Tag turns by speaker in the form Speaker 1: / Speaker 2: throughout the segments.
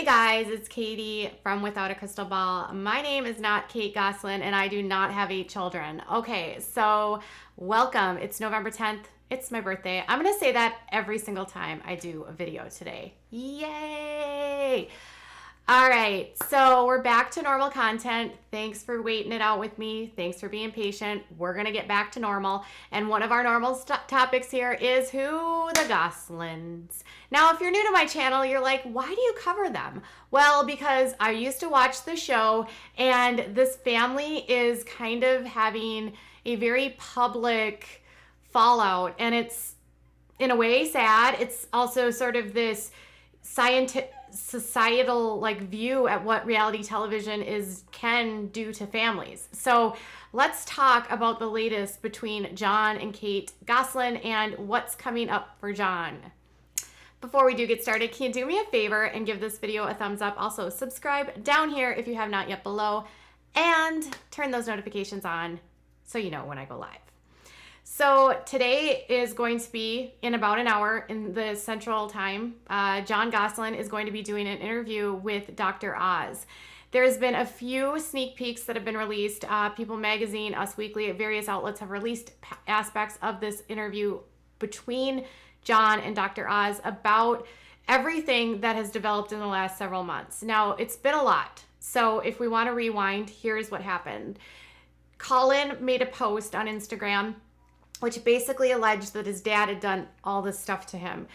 Speaker 1: guys, it's Katie from Without a Crystal Ball. My name is not Kate Gosselin and I do not have 8 children. Okay, so welcome. It's November 10th. It's my birthday. I'm going to say that every single time I do a video today. Yay! All right, so we're back to normal content. Thanks for waiting it out with me. Thanks for being patient. We're going to get back to normal. And one of our normal topics here is who the Gosselins. Now, if you're new to my channel, you're like, why do you cover them? Well, because I used to watch the show and this family is kind of having a very public fallout. And it's in a way sad. It's also sort of this societal view at what reality television can do to families. So let's talk about the latest between Jon and Kate Gosselin and what's coming up for Jon. Before we do get started, can you do me a favor and give this video a thumbs up? Also subscribe down here if you have not yet below, and turn those notifications on so you know when I go live. So today is going to be in about an hour in the Central Time. Jon Gosselin is going to be doing an interview with Dr. Oz. There's been a few sneak peeks that have been released. People Magazine, Us Weekly, various outlets have released aspects of this interview between Jon and Dr. Oz about everything that has developed in the last several months. Now, it's been a lot. So if we want to rewind, here's what happened. Collin made a post on Instagram which basically alleged that his dad had done all this stuff to him.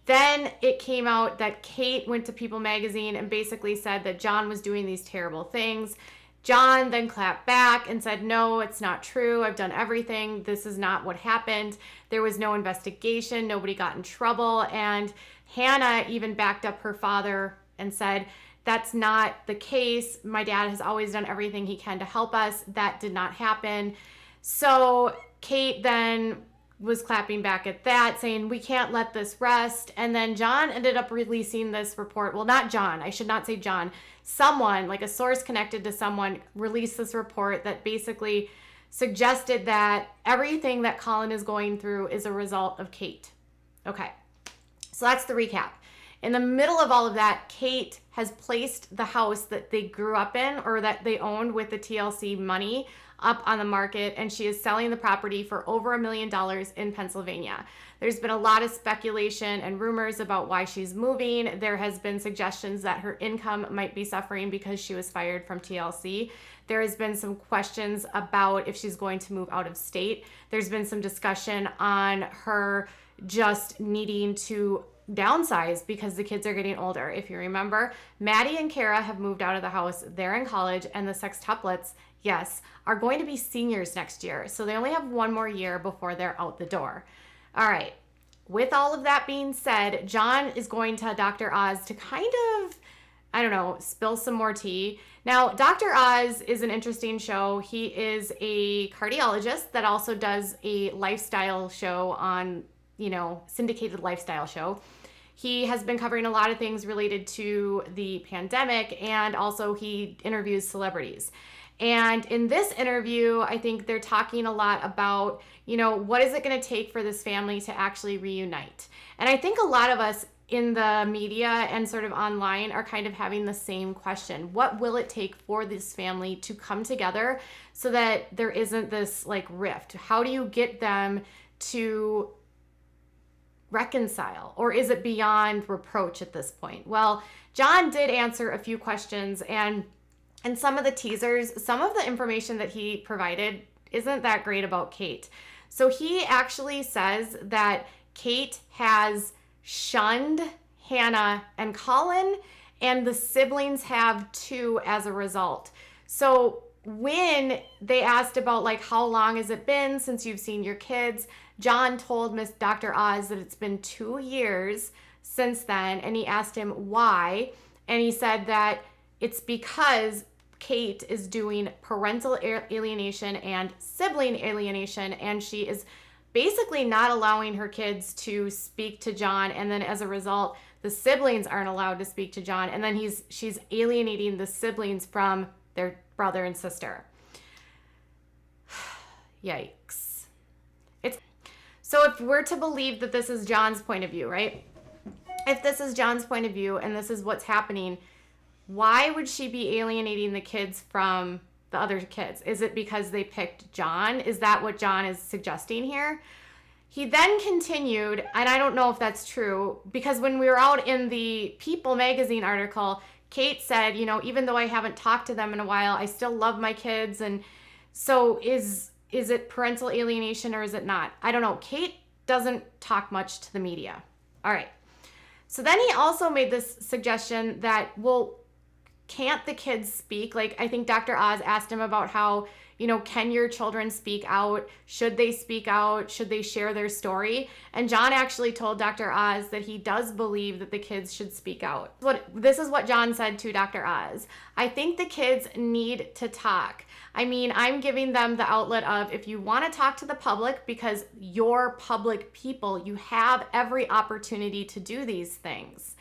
Speaker 1: Then it came out that Kate went to People Magazine and basically said that Jon was doing these terrible things. Jon then clapped back and said, no, it's not true. I've done everything. This is not what happened. There was no investigation. Nobody got in trouble. And Hannah even backed up her father and said, that's not the case. My dad has always done everything he can to help us. That did not happen. So Kate then was clapping back at that, saying, we can't let this rest. And then Jon ended up releasing this report. Well, not Jon. I should not say Jon. Someone, like a source connected to someone, released this report that basically suggested that everything that Collin is going through is a result of Kate. Okay, so that's the recap. In the middle of all of that, Kate has placed the house that they grew up in or that they owned with the TLC money up on the market, and she is selling the property for over $1 million in Pennsylvania. There's been a lot of speculation and rumors about why she's moving. There has been suggestions that her income might be suffering because she was fired from TLC. There has been some questions about if she's going to move out of state. There's been some discussion on her just needing to downsize because the kids are getting older. If you remember, Maddie and Kara have moved out of the house. They're in college, and the sextuplets, yes, are going to be seniors next year. So they only have one more year before they're out the door. All right. With all of that being said, Jon is going to Dr. Oz to kind of, I don't know, spill some more tea. Now, Dr. Oz is an interesting show. He is a cardiologist that also does a lifestyle show on, syndicated lifestyle show. He has been covering a lot of things related to the pandemic, and also he interviews celebrities. And in this interview, I think they're talking a lot about, what is it going to take for this family to actually reunite? And I think a lot of us in the media and sort of online are kind of having the same question. What will it take for this family to come together so that there isn't this rift? How do you get them to reconcile, or is it beyond reproach at this point? Well, Jon did answer a few questions, and some of the teasers, some of the information that he provided isn't that great about Kate. So he actually says that Kate has shunned Hannah and Collin, and the siblings have too as a result. So when they asked about how long has it been since you've seen your kids, Jon told Miss Dr. Oz that it's been 2 years since then, and he asked him why, and he said that it's because Kate is doing parental alienation and sibling alienation, and she is basically not allowing her kids to speak to Jon, and then as a result, the siblings aren't allowed to speak to Jon, and then she's alienating the siblings from their brother and sister. Yikes. So if we're to believe that this is Jon's point of view, right? If this is Jon's point of view and this is what's happening, Why would she be alienating the kids from the other kids? Is it because they picked Jon? Is that what Jon is suggesting here? He then continued, and I don't know if that's true, because when we were out in the People magazine article, Kate said, even though I haven't talked to them in a while, I still love my kids. And so is it parental alienation or is it not? I don't know. Kate doesn't talk much to the media. All right. So then he also made this suggestion that, well, can't the kids speak? Like, I think Dr. Oz asked him about how, can your children speak out? Should they speak out? Should they share their story? And Jon actually told Dr. Oz that he does believe that the kids should speak out. This is what Jon said to Dr. Oz. I think the kids need to talk. I mean, I'm giving them the outlet of, if you want to talk to the public, because you're public people, you have every opportunity to do these things.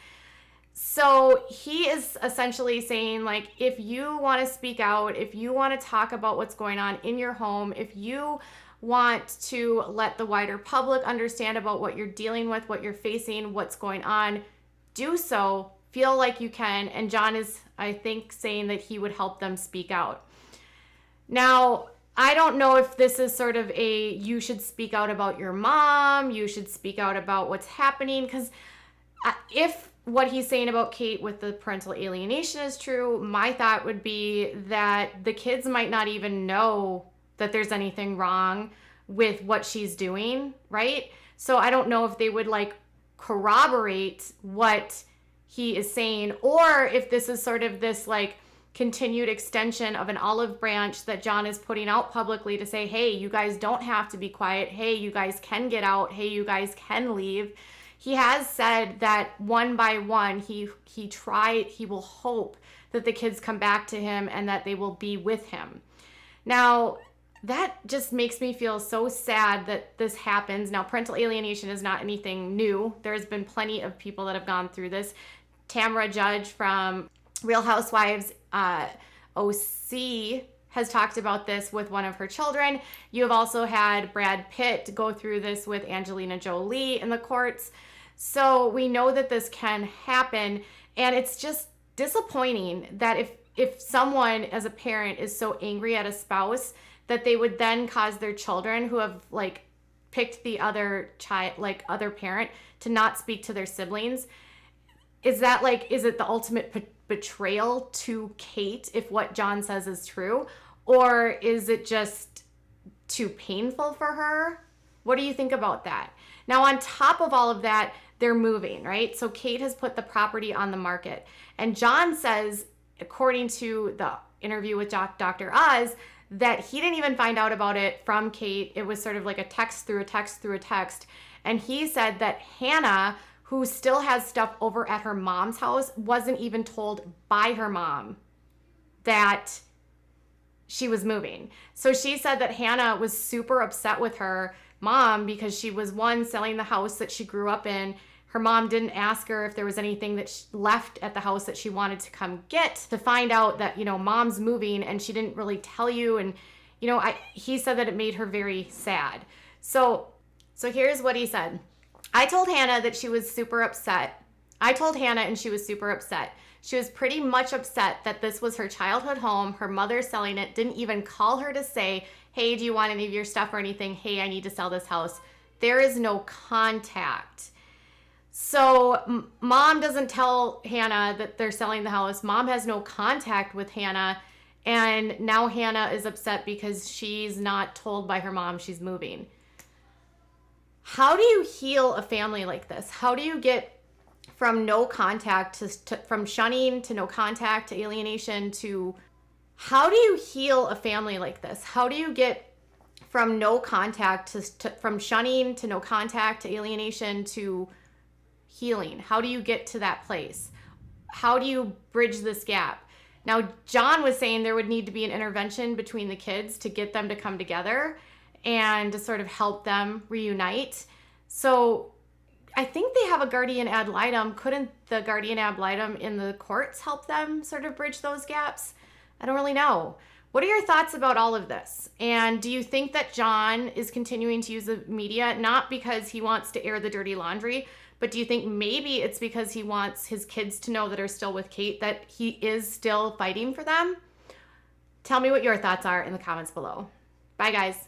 Speaker 1: So he is essentially saying, like, if you want to speak out, if you want to talk about what's going on in your home, if you want to let the wider public understand about what you're dealing with, what you're facing, what's going on, do so. Feel like you can. And Jon is, I think, saying that he would help them speak out. Now, I don't know if this is sort of you should speak out about your mom, you should speak out about what's happening, because if what he's saying about Kate with the parental alienation is true, my thought would be that the kids might not even know that there's anything wrong with what she's doing, right? So I don't know if they would corroborate what he is saying, or if this is sort of this continued extension of an olive branch that Jon is putting out publicly to say, hey, you guys don't have to be quiet. Hey, you guys can get out. Hey, you guys can leave. He has said that one by one, he will hope that the kids come back to him and that they will be with him. Now, that just makes me feel so sad that this happens. Now, parental alienation is not anything new. There's been plenty of people that have gone through this. Tamara Judge from Real Housewives OC has talked about this with one of her children. You have also had Brad Pitt go through this with Angelina Jolie in the courts. So we know that this can happen, and it's just disappointing that if someone as a parent is so angry at a spouse that they would then cause their children who have picked the other other parent to not speak to their siblings. Is it the ultimate betrayal to Kate if what Jon says is true? Or is it just too painful for her? What do you think about that? Now, on top of all of that, they're moving, right? So Kate has put the property on the market. And Jon says, according to the interview with Dr. Oz, that he didn't even find out about it from Kate. It was sort of like a text through a text through a text. And he said that Hannah, who still has stuff over at her mom's house, wasn't even told by her mom that she was moving. So she said that Hannah was super upset with her mom because she was, one, selling the house that she grew up in. Her mom didn't ask her if there was anything that she left at the house that she wanted to come get, to find out that, mom's moving and she didn't really tell you. And, he said that it made her very sad. So here's what he said. I told Hannah that she was super upset. I told Hannah and she was super upset. She was pretty much upset that this was her childhood home. Her mother selling it didn't even call her to say, hey, do you want any of your stuff or anything? Hey, I need to sell this house. There is no contact. So mom doesn't tell Hannah that they're selling the house. Mom has no contact with Hannah. And now Hannah is upset because she's not told by her mom she's moving. How do you heal a family like this? How do you get from no contact from shunning to no contact to alienation to, how do you heal a family like this? How do you get from no contact from shunning to no contact to alienation to healing? How do you get to that place? How do you bridge this gap? Now, Jon was saying there would need to be an intervention between the kids to get them to come together and to sort of help them reunite. So I think they have a guardian ad litem. Couldn't the guardian ad litem in the courts help them sort of bridge those gaps? I don't really know. What are your thoughts about all of this? And do you think that Jon is continuing to use the media not because he wants to air the dirty laundry, but do you think maybe it's because he wants his kids to know that are still with Kate that he is still fighting for them? Tell me what your thoughts are in the comments below. Bye, guys.